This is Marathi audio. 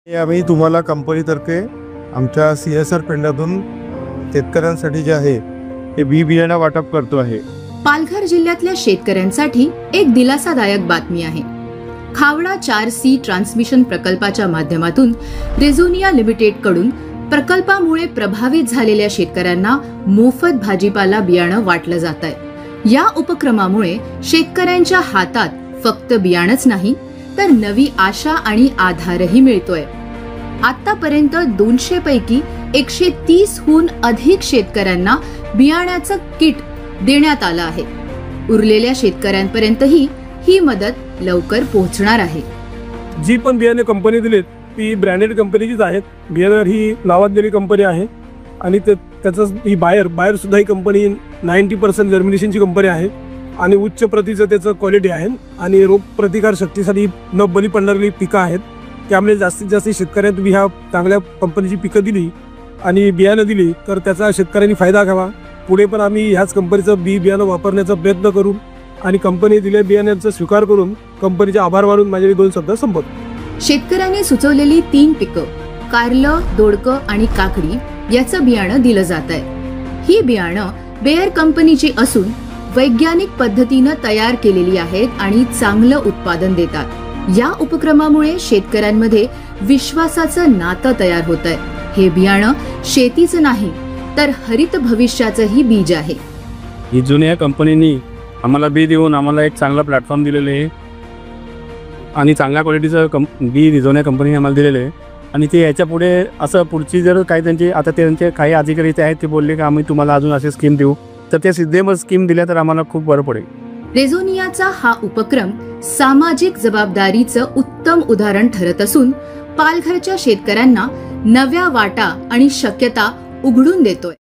आम्ही तुम्हाला कंपनीतर्फे आमच्या CSR फंडातून शेतकऱ्यांसाठी जे आहे ते बी बियाणं वाटप करतो आहे। पालघर जिल्ह्यातल्या शेतकऱ्यांसाठी एक दिलासादायक बातमी आहे। खावडा 4C ट्रान्समिशन प्रकल्पाच्या माध्यमातून रेझोनिया लिमिटेड कडून प्रकल्पामुळे प्रभावित झालेल्या शेतकऱ्यांना मोफत भाजीपाला बियाणं वाटलं जात आहे। या उपक्रमामुळे शेतकऱ्यांच्या हातात फक्त बियाणंच नाही तर नवी आशा आणि आधारही मिळतोय। आतापर्यंत 200 पैकी 130 हून अधिक शेतकऱ्यांना बियाण्याचं किट देण्यात आलं आहे। उरलेल्या शेतकऱ्यांपर्यंतही ही मदत लवकर पोहोचणार आहे। जी पण बियाणे कंपनी दिलीत ती ब्रँडेड कंपनीचीच आहेत। बियाणं ही नावाजलेली कंपनी आहे आणि त्याचं ही बायर सुद्धा ही कंपनी 90% जर्मिनेशनची कंपनी आहे आणि उच्च प्रतीचं त्याचं क्वालिटी आहे आणि रोग प्रतिकार शक्तीसाठी न बली पडणारी पिकं आहेत। त्यामुळे जास्तीत जास्त शेतकऱ्यांना तुम्ही ह्या चांगल्या कंपनीची पिकं दिली आणि बियाणं दिली तर त्याचा शेतकऱ्यांनी फायदा घ्यावा। पुढे पण आम्ही ह्याच कंपनीचं बियाणं वापरण्याचा प्रयत्न करू आणि कंपनी दिलेल्या बियाण्यांचा स्वीकार करून कंपनीचे आभार मानून माझे 2 शब्द संपवतो। शेतकऱ्यांनी सुचवलेली 3 पिकं कारलं, दोडकं आणि काकडी याचं बियाणं दिलं जात आहे। ही बियाणं बेयर कंपनीची असून वैज्ञानिक पद्धतीने तयार केलेली आहेत आणि चांगलं उत्पादन देतात। या उपक्रमामुळे शेतकऱ्यांमध्ये विश्वासाचं नातं तयार होत आहे। हे बियाणं शेतीचं नाही तर हरित भविष्याचंही बीज आहे। ही जुन्या कंपनीनी आम्हाला बी देऊन आम्हाला एक चांगला प्लॅटफॉर्म दिलेले आहे आणि चांगल्या क्वालिटीचं बी रिझोनिया कंपनीने आम्हाला दिलेले आहे आणि ते याच्या पुढे असं पुढची जर काही त्यांचे काही अधिकारी इथे आहेत ते बोलले की आम्ही तुम्हाला अजून अशी स्कीम देऊ तर त्या सिद्धेमत स्कीम दिल्या तर आम्हाला खूप बरं पडेल। रेझोनियाचा हा उपक्रम सामाजिक जबाबदारीचं उत्तम उदाहरण ठरत असून पालघरच्या शेतकऱ्यांना नव्या वाटा आणि शक्यता उघडून देतोय।